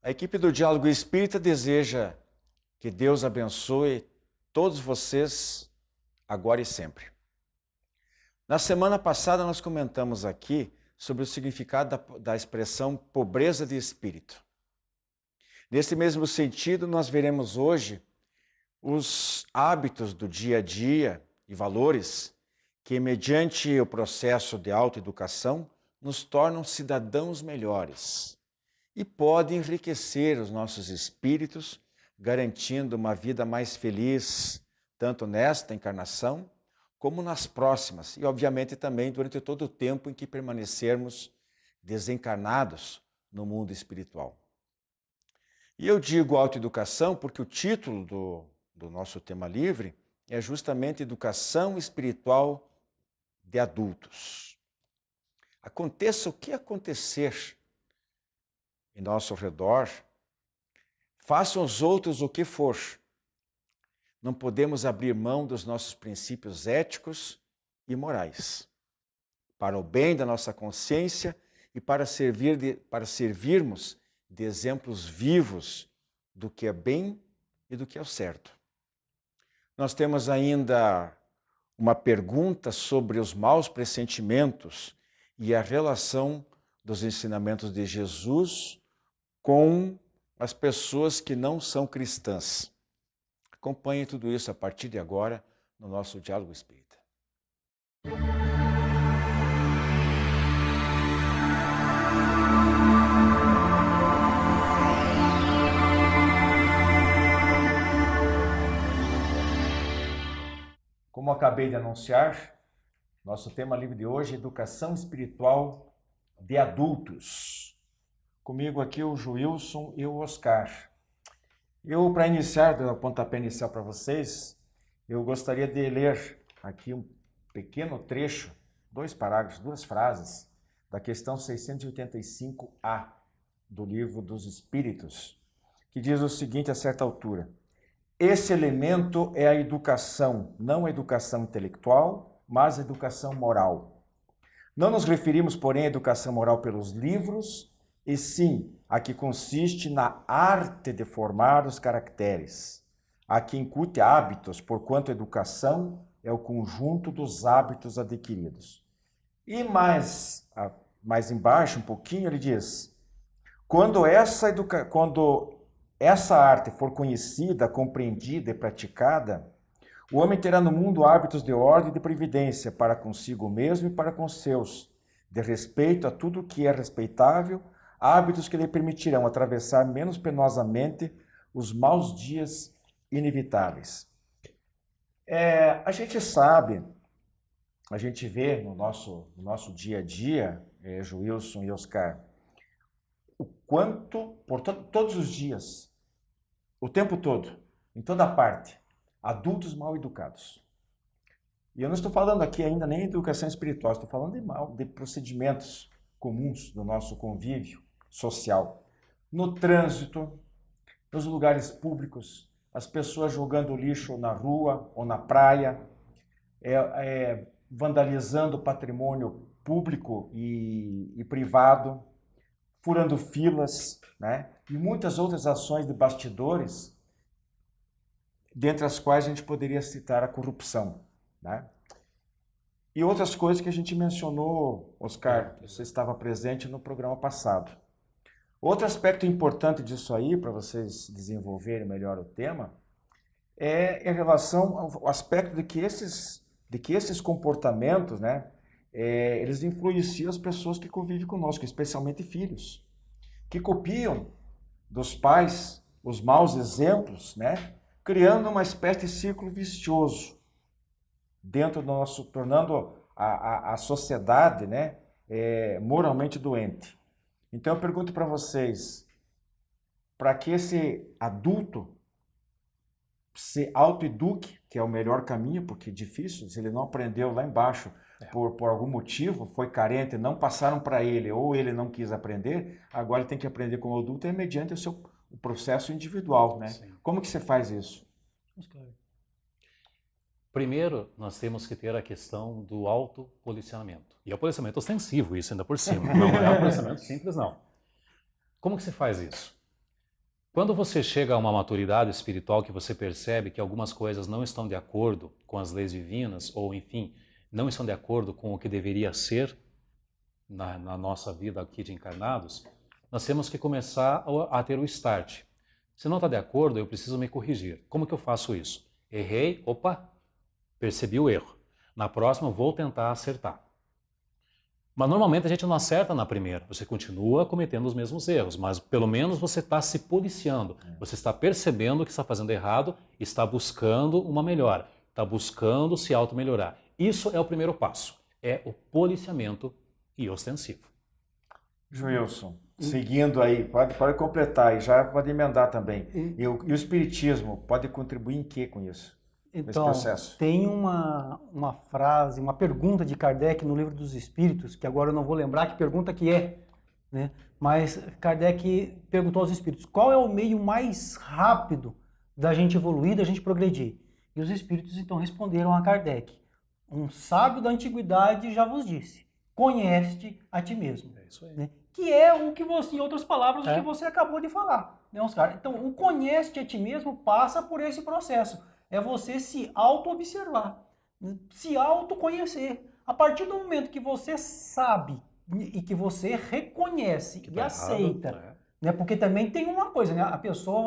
A equipe do Diálogo Espírita deseja que Deus abençoe todos vocês agora e sempre. Na semana passada nós comentamos aqui sobre o significado da expressão pobreza de espírito. Nesse mesmo sentido, nós veremos hoje os hábitos do dia a dia e valores que, mediante o processo de autoeducação, nos tornam cidadãos melhores e podem enriquecer os nossos espíritos, garantindo uma vida mais feliz, tanto nesta encarnação, como nas próximas, e obviamente também durante todo o tempo em que permanecermos desencarnados no mundo espiritual. E eu digo autoeducação porque o título do nosso tema livre é justamente Educação Espiritual de Adultos. Aconteça o que acontecer em nosso redor, façam os outros o que for. Não podemos abrir mão dos nossos princípios éticos e morais, para o bem da nossa consciência e para servirmos de exemplos vivos do que é bem e do que é o certo. Nós temos ainda uma pergunta sobre os maus pressentimentos e a relação dos ensinamentos de Jesus com as pessoas que não são cristãs. Acompanhe tudo isso a partir de agora no nosso Diálogo Espírita. Como acabei de anunciar, nosso tema livre de hoje é Educação Espiritual de Adultos. Comigo aqui o Joilson e o Oscar. Para iniciar, dar o pontapé inicial para vocês, eu gostaria de ler aqui um pequeno trecho, 2 parágrafos, 2 frases, da questão 685A do Livro dos Espíritos, que diz o seguinte a certa altura: esse elemento é a educação, não a educação intelectual, mas a educação moral. Não nos referimos, porém, à educação moral pelos livros, e sim a que consiste na arte de formar os caracteres, a que incute hábitos, porquanto a educação é o conjunto dos hábitos adquiridos. E mais embaixo, um pouquinho, ele diz: quando essa arte for conhecida, compreendida e praticada, o homem terá no mundo hábitos de ordem e de previdência para consigo mesmo e para com os seus, de respeito a tudo que é respeitável, hábitos que lhe permitirão atravessar menos penosamente os maus dias inevitáveis. A gente sabe, a gente vê no nosso dia a dia, Joilson e Oscar, o quanto, todos os dias, o tempo todo, em toda parte, adultos mal educados. E eu não estou falando aqui ainda nem de educação espiritual, estou falando de procedimentos comuns do nosso convívio social. No trânsito, nos lugares públicos, as pessoas jogando lixo na rua ou na praia, vandalizando patrimônio público e privado, furando filas, né? E muitas outras ações de bastidores, dentre as quais a gente poderia citar a corrupção, né? E outras coisas que a gente mencionou, Oscar, você estava presente no programa passado. Outro aspecto importante disso aí, para vocês desenvolverem melhor o tema, é em relação ao aspecto de que esses comportamentos, né, eles influenciam as pessoas que convivem conosco, especialmente filhos, que copiam dos pais os maus exemplos, né, criando uma espécie de círculo vicioso dentro do nosso, tornando a sociedade, né, moralmente doente. Então eu pergunto para vocês, para que esse adulto se autoeduque, que é o melhor caminho, porque é difícil, se ele não aprendeu lá embaixo por algum motivo, foi carente, não passaram para ele, ou ele não quis aprender, agora ele tem que aprender como adulto, mediante o processo individual, né? Sim. Como que você faz isso? Primeiro, nós temos que ter a questão do autopoliciamento. E é o policiamento ostensivo, isso ainda por cima. Não é um policiamento simples, não. Como que se faz isso? Quando você chega a uma maturidade espiritual que você percebe que algumas coisas não estão de acordo com as leis divinas, ou enfim, não estão de acordo com o que deveria ser na nossa vida aqui de encarnados, nós temos que começar a ter o start. Se não está de acordo, eu preciso me corrigir. Como que eu faço isso? Errei, opa, percebi o erro. Na próxima eu vou tentar acertar. Mas normalmente a gente não acerta na primeira, você continua cometendo os mesmos erros, mas pelo menos você está se policiando, você está percebendo que está fazendo errado, está buscando uma melhora, está buscando se auto-melhorar. Isso é o primeiro passo, é o policiamento e ostensivo. Joilson, seguindo aí, pode completar e já pode emendar também. E o Espiritismo pode contribuir em que com isso? Então, tem uma frase, uma pergunta de Kardec no Livro dos Espíritos, que agora eu não vou lembrar que pergunta que é, né? Mas Kardec perguntou aos espíritos, qual é o meio mais rápido da gente evoluir, da gente progredir? E os espíritos então responderam a Kardec, um sábio da antiguidade já vos disse, conhece-te a ti mesmo. É isso aí. Né? Que é o que você, em outras palavras, o que você acabou de falar, né, Oscar? Então, o conhece-te a ti mesmo passa por esse processo. É você se auto-observar, se autoconhecer. A partir do momento que você sabe e que você reconhece que e aceita, errado, né? Porque também tem uma coisa, né? A pessoa,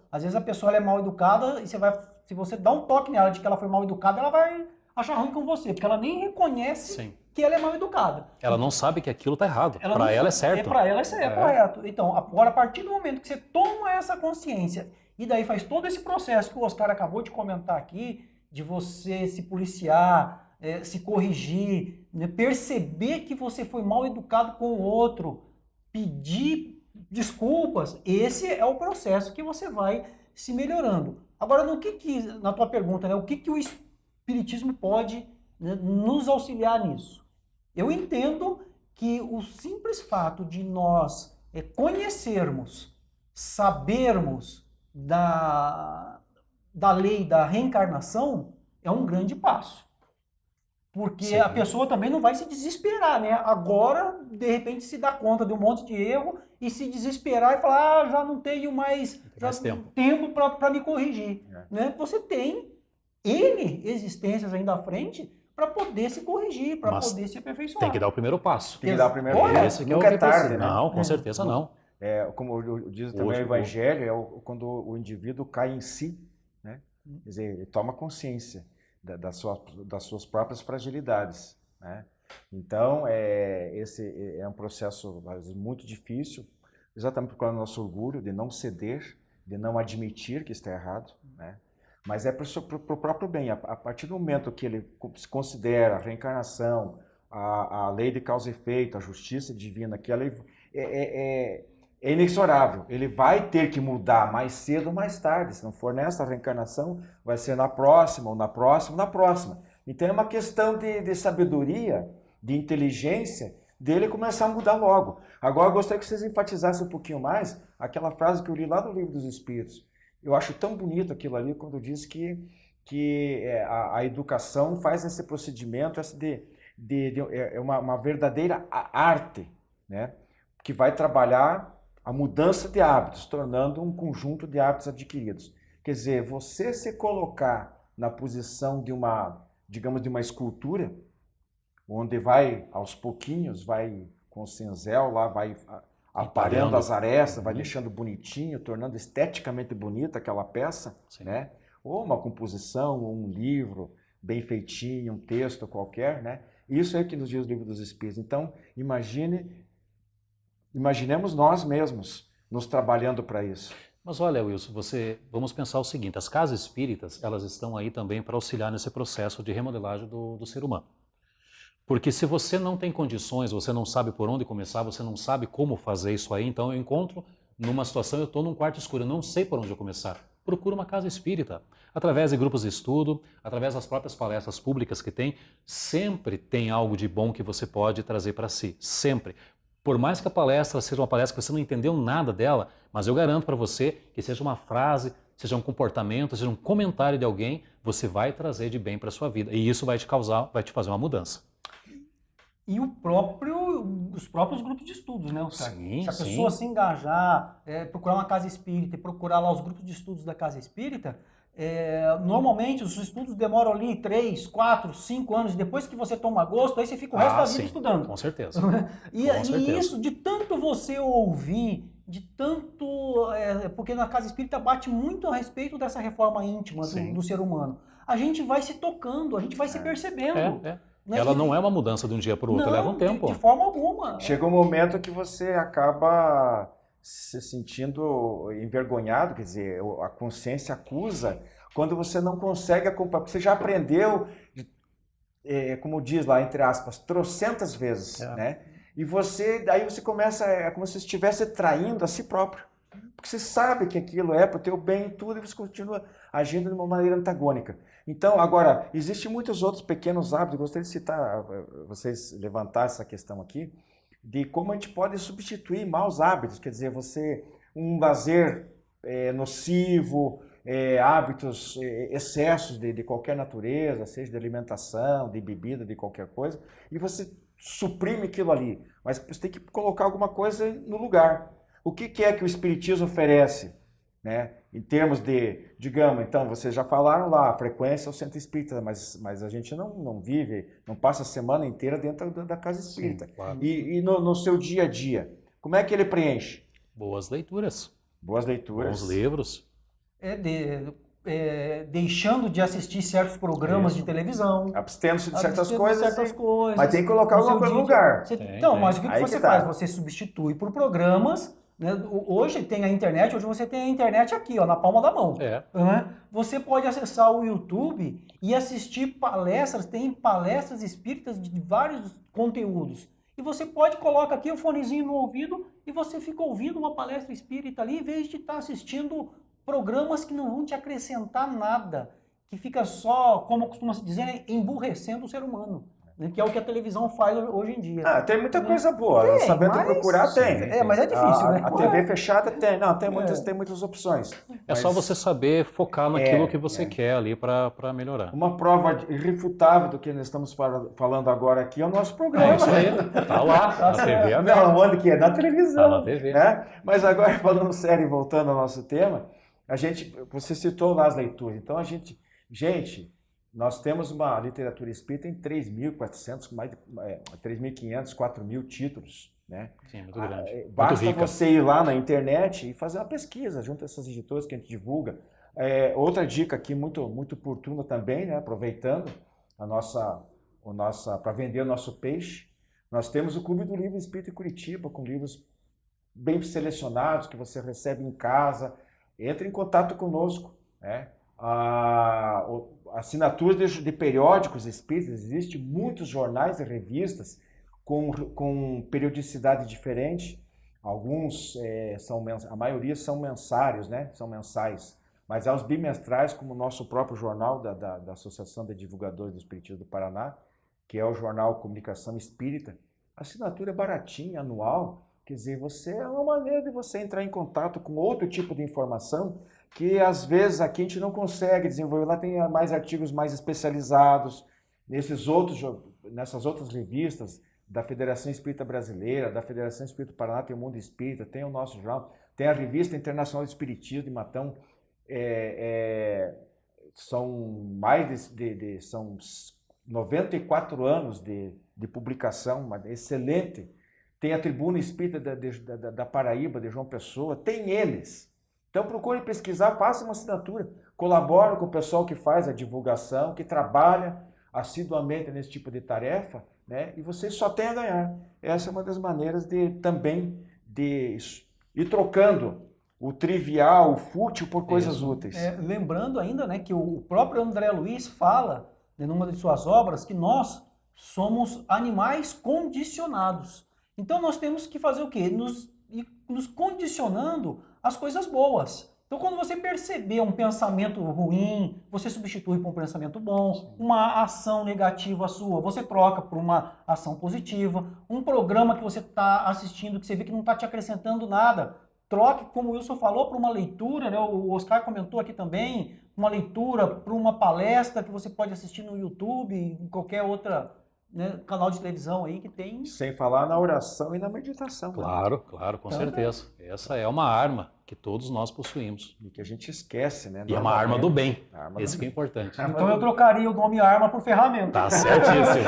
às vezes a pessoa é mal educada e se você dá um toque nela de que ela foi mal educada, ela vai achar ruim com você, porque ela nem reconhece que ela é mal educada. Ela não sabe que aquilo está errado. Para ela é certo. Para ela é correto. Então, agora a partir do momento que você toma essa consciência e daí faz todo esse processo que o Oscar acabou de comentar aqui, de você se policiar, se corrigir, né, perceber que você foi mal educado com o outro, pedir desculpas, esse é o processo que você vai se melhorando. Agora, na tua pergunta, né, o que o Espiritismo pode, né, nos auxiliar nisso? Eu entendo que o simples fato de nós conhecermos, sabermos da lei da reencarnação é um grande passo. Porque a pessoa também não vai se desesperar, né? Agora, de repente, se dá conta de um monte de erro e se desesperar e falar, já não tenho mais tempo para me corrigir. Né? Você tem N existências ainda à frente para poder se corrigir, para poder se aperfeiçoar. Tem que dar o primeiro passo. Tem que dar o primeiro passo. Nunca é tarde, né? Não, com certeza não. Como diz também o Evangelho, quando o indivíduo cai em si, né? Quer dizer, ele toma consciência das suas próprias fragilidades, né? Então, esse é um processo muito difícil, exatamente por causa do nosso orgulho de não ceder, de não admitir que está errado, né? Mas é para o próprio bem. A partir do momento que ele se considera a reencarnação, a lei de causa e efeito, a justiça divina, que ela é inexorável. Ele vai ter que mudar mais cedo ou mais tarde. Se não for nessa reencarnação, vai ser na próxima, ou na próxima, na próxima. Então é uma questão de sabedoria, de inteligência, dele começar a mudar logo. Agora eu gostaria que vocês enfatizassem um pouquinho mais aquela frase que eu li lá no Livro dos Espíritos. Eu acho tão bonito aquilo ali quando diz que a educação faz esse procedimento é uma verdadeira arte, né? Que vai trabalhar a mudança de hábitos, tornando um conjunto de hábitos adquiridos. Quer dizer, você se colocar na posição de digamos, de uma escultura, onde vai aos pouquinhos, vai com o cinzel lá, vai aparando as arestas, vai deixando bonitinho, tornando esteticamente bonita aquela peça, né? Ou uma composição, ou um livro bem feitinho, um texto qualquer, né? Isso é o que nos diz o Livro dos Espíritos. Então, imaginemos nós mesmos nos trabalhando para isso. Mas olha, Wilson, vamos pensar o seguinte, as casas espíritas, elas estão aí também para auxiliar nesse processo de remodelagem do ser humano. Porque se você não tem condições, você não sabe por onde começar, você não sabe como fazer isso aí, então eu encontro numa situação, eu estou num quarto escuro, eu não sei por onde eu começar. Procura uma casa espírita. Através de grupos de estudo, através das próprias palestras públicas que tem, sempre tem algo de bom que você pode trazer para si, sempre. Por mais que a palestra seja uma palestra que você não entendeu nada dela, mas eu garanto para você que seja uma frase, seja um comportamento, seja um comentário de alguém, você vai trazer de bem para a sua vida. E isso vai te fazer uma mudança. E os próprios grupos de estudos, né, Oscar? Sim, Se a sim. pessoa se engajar, procurar uma casa espírita e procurar lá os grupos de estudos da casa espírita, normalmente os estudos demoram ali 3, 4, 5 anos, depois que você toma gosto, aí você fica o resto da vida sim, estudando. com certeza. E isso, de tanto você ouvir, de tanto... porque na casa espírita bate muito a respeito dessa reforma íntima do ser humano. A gente vai se tocando, a gente vai se percebendo. Né? Ela não é uma mudança de um dia para o outro, leva um tempo. De forma alguma. Chega um momento que você acaba se sentindo envergonhado, quer dizer, a consciência acusa quando você não consegue acompanhar, porque você já aprendeu, como diz lá, entre aspas, trocentas vezes, né? E daí você começa, é como se estivesse traindo a si próprio, porque você sabe que aquilo é para o teu bem e tudo, e você continua agindo de uma maneira antagônica. Então, agora, existem muitos outros pequenos hábitos, eu gostaria de citar, vocês levantar essa questão aqui, de como a gente pode substituir maus hábitos, quer dizer, um lazer nocivo, hábitos, excessos de qualquer natureza, seja de alimentação, de bebida, de qualquer coisa, e você suprime aquilo ali, mas você tem que colocar alguma coisa no lugar. O que é que o Espiritismo oferece? Né? Em termos de, digamos, então, vocês já falaram lá, a frequência é o centro espírita, mas a gente não vive, não passa a semana inteira dentro da casa espírita. Sim, claro. E no seu dia a dia, como é que ele preenche? Boas leituras. Boas leituras. Bons livros. Deixando de assistir certos programas de televisão. Abstendo-se de certas coisas. Coisas. Mas tem que colocar alguma coisa no lugar. Mas o que você faz? Você substitui por programas. Né? Hoje tem a internet, hoje você tem a internet aqui, ó, na palma da mão. Né? Você pode acessar o YouTube e assistir palestras, tem palestras espíritas de vários conteúdos. E você coloca aqui o fonezinho no ouvido e você fica ouvindo uma palestra espírita ali, em vez de estar assistindo programas que não vão te acrescentar nada, que fica só, como costuma se dizer, emburrecendo o ser humano. Que é o que a televisão faz hoje em dia. Tem muita coisa boa. Sabendo procurar, tem. Mas é difícil, né? A TV fechada tem. Não, tem muitas opções. Só você saber focar naquilo que você quer ali para melhorar. Uma prova irrefutável do que nós estamos falando agora aqui é o nosso programa. Isso aí. Tá lá, na TV aberta. Não, onde que é? Na televisão. Tá na TV. Né? Mas agora, falando sério e voltando ao nosso tema, você citou lá as leituras. Então, nós temos uma literatura espírita em 3.400, mais de 3.500, 4.000 títulos. Né? Sim, muito grande. Basta muito você ir lá na internet e fazer uma pesquisa junto a essas editoras que a gente divulga. Outra dica aqui muito, muito oportuna também, né? Aproveitando para vender o nosso peixe, nós temos o Clube do Livro Espírita em Curitiba, com livros bem selecionados que você recebe em casa. Entre em contato conosco. Né? Assinaturas de periódicos espíritas, existem muitos jornais e revistas com periodicidade diferente. Alguns a maioria são mensários, né? São mensais. Mas há os bimestrais, como o nosso próprio jornal da Associação de Divulgadores do Espiritismo do Paraná, que é o jornal Comunicação Espírita. A assinatura é baratinha, anual. Quer dizer, é uma maneira de você entrar em contato com outro tipo de informação que às vezes aqui a gente não consegue desenvolver. Lá tem mais artigos mais especializados, nessas outras revistas da Federação Espírita Brasileira, da Federação Espírita do Paraná, tem o Mundo Espírita, tem o nosso jornal, tem a Revista Internacional de Espiritismo de Matão. São são 94 anos de publicação, uma excelente. Tem a Tribuna Espírita da Paraíba, de João Pessoa, tem eles. Então procure pesquisar, faça uma assinatura, colabore com o pessoal que faz a divulgação, que trabalha assiduamente nesse tipo de tarefa, né? E você só tem a ganhar. Essa é uma das maneiras também de ir trocando o trivial, o fútil por coisas úteis. Lembrando ainda, né, que o próprio André Luiz fala, numa de suas obras, que nós somos animais condicionados. Então nós temos que fazer o quê? Nos condicionando às coisas boas. Então quando você perceber um pensamento ruim, você substitui por um pensamento bom, uma ação negativa sua, você troca por uma ação positiva, um programa que você está assistindo, que você vê que não está te acrescentando nada, troque, como o Wilson falou, para uma leitura, né? O Oscar comentou aqui também, uma leitura para uma palestra que você pode assistir no YouTube, em qualquer outra né, canal de televisão aí que tem. Sem falar na oração e na meditação. Né? Claro, claro, com Também. certeza. Essa é uma arma que todos nós possuímos. E que a gente esquece, né? E é uma arma do bem. A arma Esse do que é bem. importante. Então eu trocaria o nome arma por ferramenta. Tá certíssimo.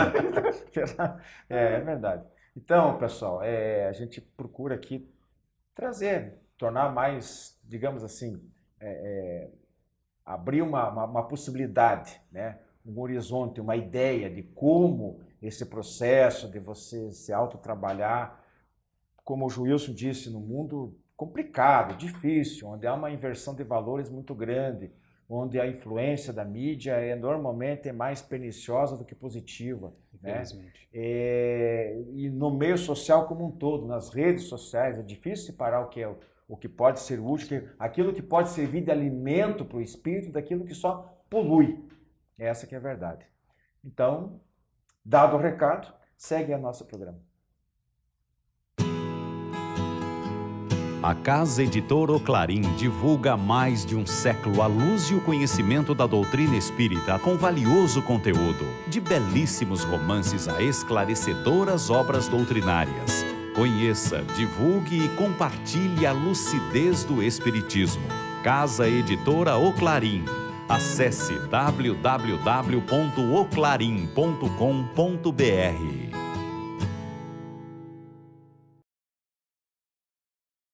É verdade. Então, pessoal, a gente procura aqui tornar mais, digamos assim, abrir uma possibilidade, né? Um horizonte, uma ideia de como esse processo de você se autotrabalhar, como o Joilson disse, num mundo complicado, difícil, onde há uma inversão de valores muito grande, onde a influência da mídia normalmente mais perniciosa do que positiva. Infelizmente. Né? E no meio social como um todo, nas redes sociais, é difícil separar o que pode ser útil, aquilo que pode servir de alimento para o espírito, daquilo que só polui. Essa que é a verdade. Então, dado o recado, segue a nosso programa. A Casa Editora O Clarim divulga há mais de um século a luz e o conhecimento da doutrina espírita com valioso conteúdo, de belíssimos romances a esclarecedoras obras doutrinárias. Conheça, divulgue e compartilhe a lucidez do Espiritismo. Casa Editora O Clarim. Acesse www.oclarim.com.br.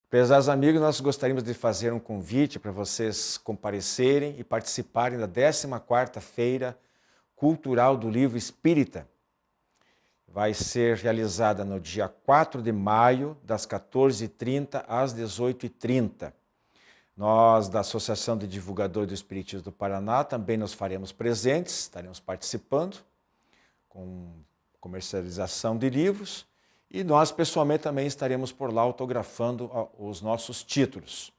Prezados amigos, nós gostaríamos de fazer um convite para vocês comparecerem e participarem da 14ª Feira Cultural do Livro Espírita. Vai ser realizada no dia 4 de maio, das 14h30 às 18h30. Nós, da Associação de Divulgadores do Espiritismo do Paraná, também nos faremos presentes, estaremos participando com comercialização de livros e nós, pessoalmente, também estaremos por lá autografando os nossos títulos.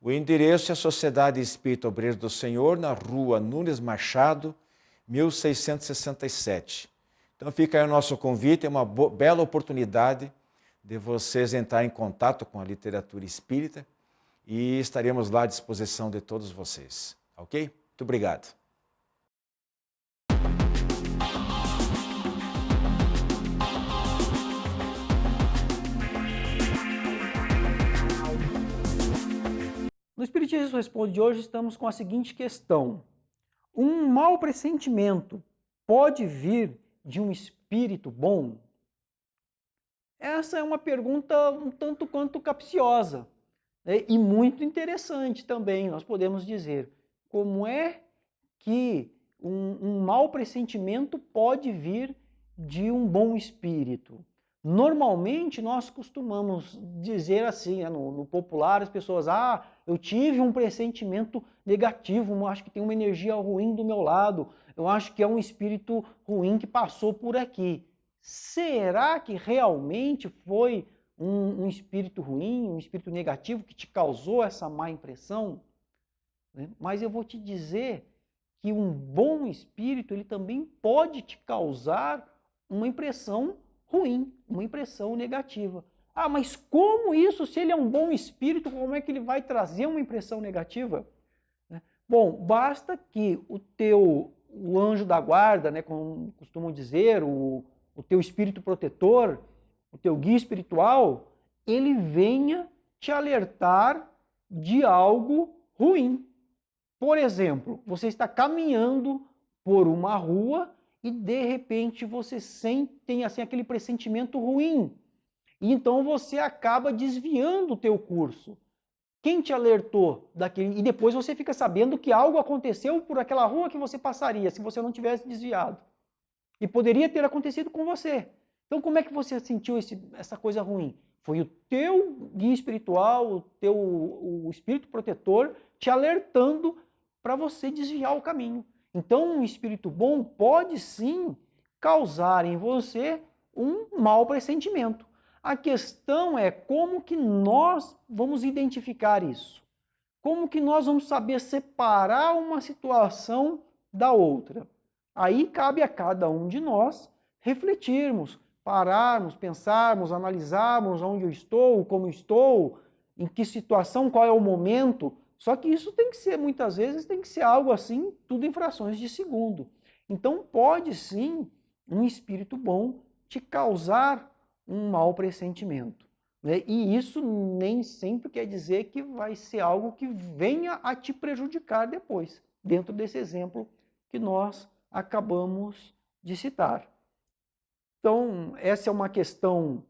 O endereço é a Sociedade Espírita Obreiro do Senhor, na Rua Nunes Machado, 1667. Então fica aí o nosso convite, é uma bela oportunidade de vocês entrarem em contato com a literatura espírita, e estaremos lá à disposição de todos vocês, ok? Muito obrigado. No Espiritismo Responde de hoje estamos com a seguinte questão. Um mau pressentimento pode vir de um espírito bom? Essa é uma pergunta um tanto quanto capciosa. E muito interessante também, nós podemos dizer, como é que um mau pressentimento pode vir de um bom espírito? Normalmente nós costumamos dizer assim, no popular, as pessoas, eu tive um pressentimento negativo, eu acho que tem uma energia ruim do meu lado, eu acho que é um espírito ruim que passou por aqui. Será que realmente foi um espírito ruim, um espírito negativo que te causou essa má impressão? Mas eu vou te dizer que um bom espírito ele também pode te causar uma impressão ruim, uma impressão negativa. Mas como isso? Se ele é um bom espírito, como é que ele vai trazer uma impressão negativa? Bom, basta que o anjo da guarda, né, como costumam dizer, o teu espírito protetor, o teu guia espiritual, ele venha te alertar de algo ruim. Por exemplo, você está caminhando por uma rua e de repente você tem assim aquele pressentimento ruim. E então você acaba desviando o teu curso. Quem te alertou daquele? E depois você fica sabendo que algo aconteceu por aquela rua que você passaria se você não tivesse desviado. E poderia ter acontecido com você. Então, como é que você sentiu essa coisa ruim? Foi o teu guia espiritual, o espírito protetor te alertando para você desviar o caminho. Então, um espírito bom pode sim causar em você um mau pressentimento. A questão é como que nós vamos identificar isso? Como que nós vamos saber separar uma situação da outra? Aí cabe a cada um de nós refletirmos, pararmos, pensarmos, analisarmos onde eu estou, como estou, em que situação, qual é o momento. Só que isso tem que ser, muitas vezes, tem que ser algo assim, tudo em frações de segundo. Então pode sim um espírito bom te causar um mau pressentimento, né? E isso nem sempre quer dizer que vai ser algo que venha a te prejudicar depois, dentro desse exemplo que nós acabamos de citar. Então, essa é uma questão,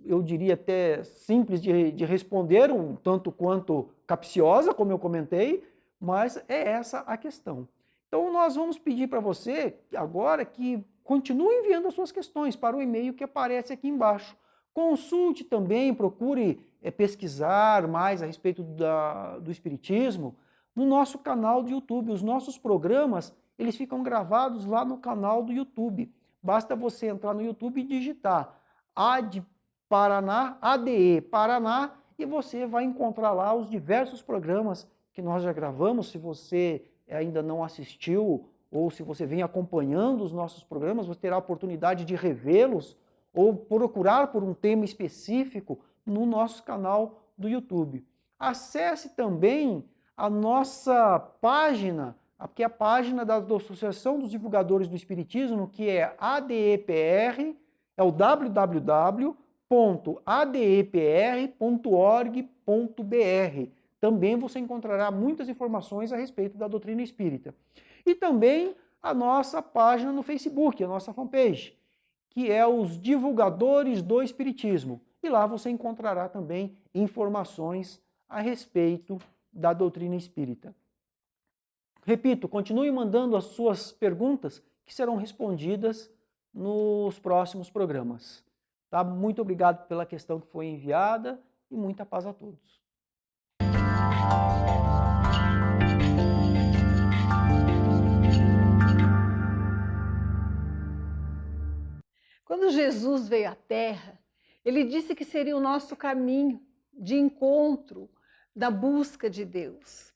eu diria até simples de responder, um tanto quanto capciosa, como eu comentei, mas é essa a questão. Então, nós vamos pedir para você agora que continue enviando as suas questões para o e-mail que aparece aqui embaixo. Consulte também, procure pesquisar mais a respeito do Espiritismo no nosso canal do YouTube. Os nossos programas, eles ficam gravados lá no canal do YouTube. Basta você entrar no YouTube e digitar ADE Paraná, ADE Paraná, e você vai encontrar lá os diversos programas que nós já gravamos. Se você ainda não assistiu ou se você vem acompanhando os nossos programas, você terá a oportunidade de revê-los ou procurar por um tema específico no nosso canal do YouTube. Acesse também a nossa página, que é a página da Associação dos Divulgadores do Espiritismo, que é ADEPR, é o www.adepr.org.br. Também você encontrará muitas informações a respeito da doutrina espírita. E também a nossa página no Facebook, a nossa fanpage, que é os Divulgadores do Espiritismo. E lá você encontrará também informações a respeito da doutrina espírita. Repito, continue mandando as suas perguntas que serão respondidas nos próximos programas. Tá? Muito obrigado pela questão que foi enviada e muita paz a todos. Quando Jesus veio à Terra, ele disse que seria o nosso caminho de encontro, da busca de Deus.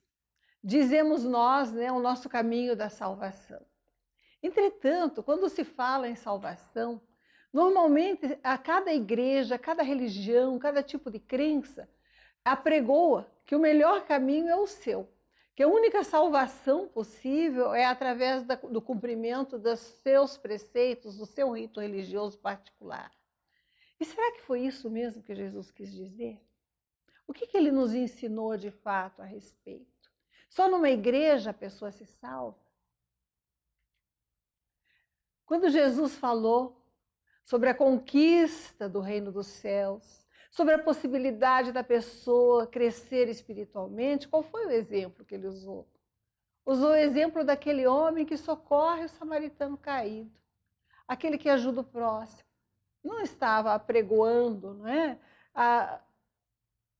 Dizemos nós, né, o nosso caminho da salvação. Entretanto, quando se fala em salvação, normalmente a cada igreja, cada religião, cada tipo de crença apregoa que o melhor caminho é o seu, que a única salvação possível é através do cumprimento dos seus preceitos, do seu rito religioso particular. E será que foi isso mesmo que Jesus quis dizer? O que ele nos ensinou de fato a respeito? Só numa igreja a pessoa se salva? Quando Jesus falou sobre a conquista do reino dos céus, sobre a possibilidade da pessoa crescer espiritualmente, qual foi o exemplo que ele usou? Usou o exemplo daquele homem que socorre o samaritano caído, aquele que ajuda o próximo. Não estava apregoando, não é, a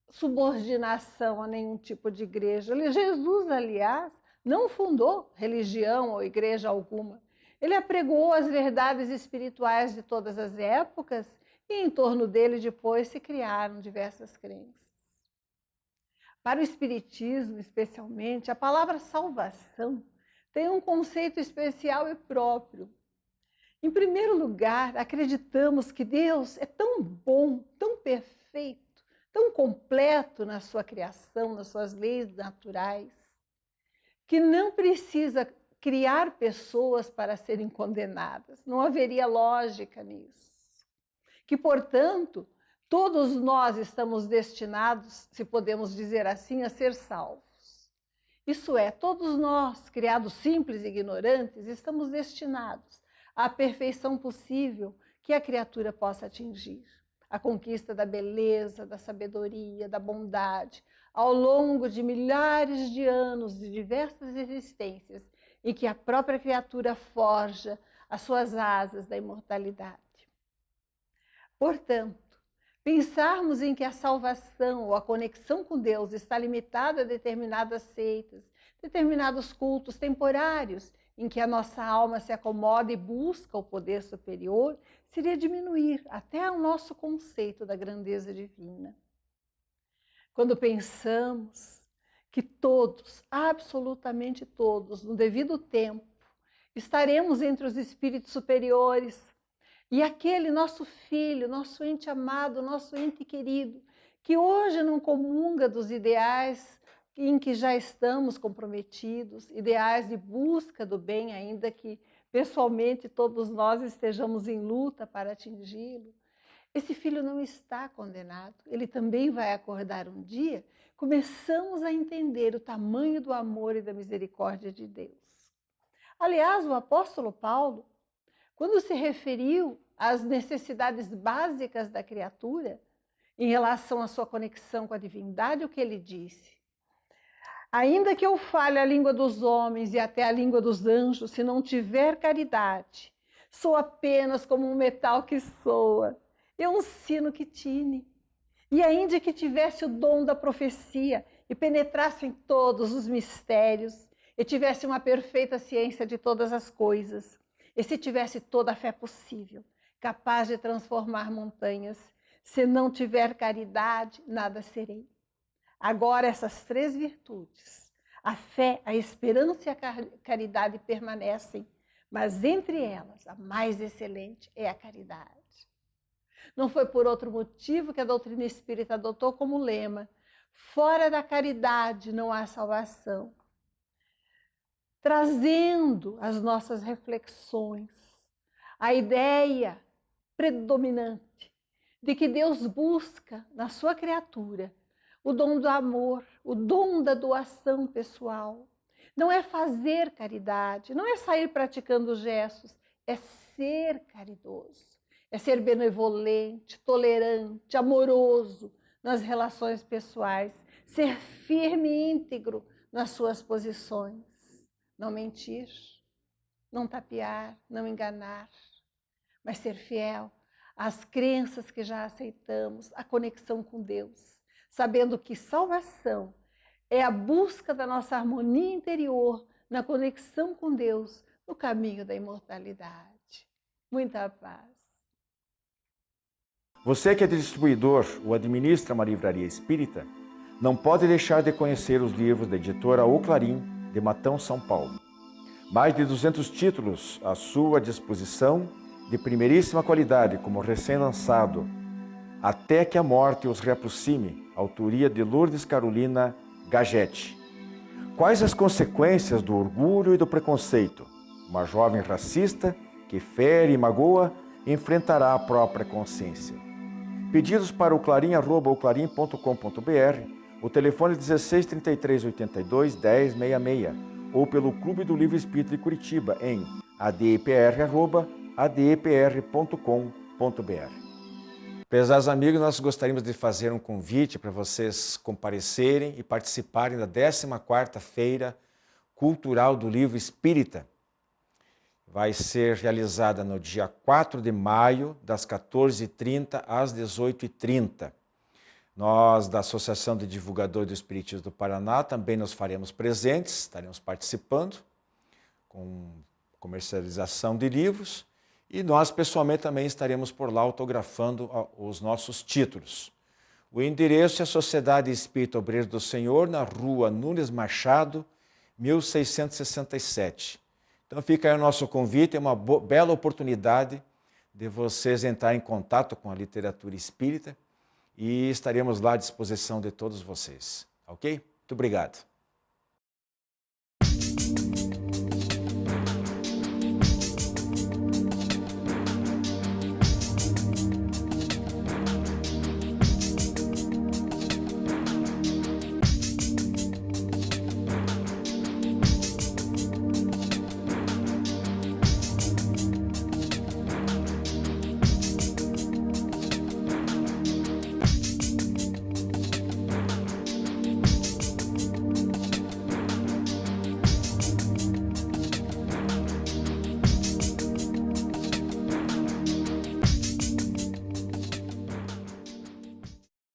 subordinação a nenhum tipo de igreja. Jesus, aliás, não fundou religião ou igreja alguma. Ele apregoou as verdades espirituais de todas as épocas e em torno dele depois se criaram diversas crenças. Para o Espiritismo, especialmente, a palavra salvação tem um conceito especial e próprio. Em primeiro lugar, acreditamos que Deus é tão bom, tão perfeito, tão completo na sua criação, nas suas leis naturais, que não precisa criar pessoas para serem condenadas. Não haveria lógica nisso. Que, portanto, todos nós estamos destinados, se podemos dizer assim, a ser salvos. Isso é, todos nós, criados simples e ignorantes, estamos destinados à perfeição possível que a criatura possa atingir. A conquista da beleza, da sabedoria, da bondade, ao longo de milhares de anos de diversas existências, em que a própria criatura forja as suas asas da imortalidade. Portanto, pensarmos em que a salvação ou a conexão com Deus está limitada a determinadas seitas, determinados cultos temporários, em que a nossa alma se acomoda e busca o poder superior, seria diminuir até o nosso conceito da grandeza divina. Quando pensamos que todos, absolutamente todos, no devido tempo, estaremos entre os espíritos superiores, e aquele nosso filho, nosso ente amado, nosso ente querido, que hoje não comunga dos ideais em que já estamos comprometidos, ideais de busca do bem, ainda que pessoalmente todos nós estejamos em luta para atingi-lo, esse filho não está condenado. Ele também vai acordar um dia. Começamos a entender o tamanho do amor e da misericórdia de Deus. Aliás, o apóstolo Paulo, quando se referiu às necessidades básicas da criatura, em relação à sua conexão com a divindade, o que ele disse? Ainda que eu fale a língua dos homens e até a língua dos anjos, se não tiver caridade, sou apenas como um metal que soa, e um sino que tine. E ainda que tivesse o dom da profecia e penetrasse em todos os mistérios, e tivesse uma perfeita ciência de todas as coisas, e se tivesse toda a fé possível, capaz de transformar montanhas, se não tiver caridade, nada serei. Agora, essas três virtudes, a fé, a esperança e a caridade permanecem, mas entre elas, a mais excelente é a caridade. Não foi por outro motivo que a doutrina espírita adotou como lema: fora da caridade não há salvação. Trazendo as nossas reflexões, a ideia predominante de que Deus busca na sua criatura o dom do amor, o dom da doação pessoal. Não é fazer caridade, não é sair praticando gestos, é ser caridoso, é ser benevolente, tolerante, amoroso nas relações pessoais, ser firme e íntegro nas suas posições, não mentir, não tapear, não enganar, mas ser fiel às crenças que já aceitamos, à conexão com Deus, sabendo que salvação é a busca da nossa harmonia interior na conexão com Deus, no caminho da imortalidade. Muita paz. Você que é distribuidor ou administra uma livraria espírita, não pode deixar de conhecer os livros da editora O Clarim, de Matão, São Paulo. Mais de 200 títulos à sua disposição, de primeiríssima qualidade, como recém-lançado, Até que a Morte os Reaproxime, autoria de Lourdes Carolina Gagetti. Quais as consequências do orgulho e do preconceito? Uma jovem racista que fere e magoa enfrentará a própria consciência. Pedidos para o clarim@oclarim.com.br, o telefone 16 33 82 10 66 ou pelo Clube do Livro Espírita de Curitiba em adepr@adepr.com.br. Pesados amigos, nós gostaríamos de fazer um convite para vocês comparecerem e participarem da 14ª Feira Cultural do Livro Espírita. Vai ser realizada no dia 4 de maio, das 14h30 às 18h30. Nós, da Associação de Divulgadores do Espiritismo do Paraná, também nos faremos presentes, estaremos participando com comercialização de livros. E nós, pessoalmente, também estaremos por lá autografando os nossos títulos. O endereço é a Sociedade Espírita Obreiros do Senhor, na Rua Nunes Machado, 1667. Então fica aí o nosso convite, é uma bela oportunidade de vocês entrarem em contato com a literatura espírita e estaremos lá à disposição de todos vocês. Ok? Muito obrigado.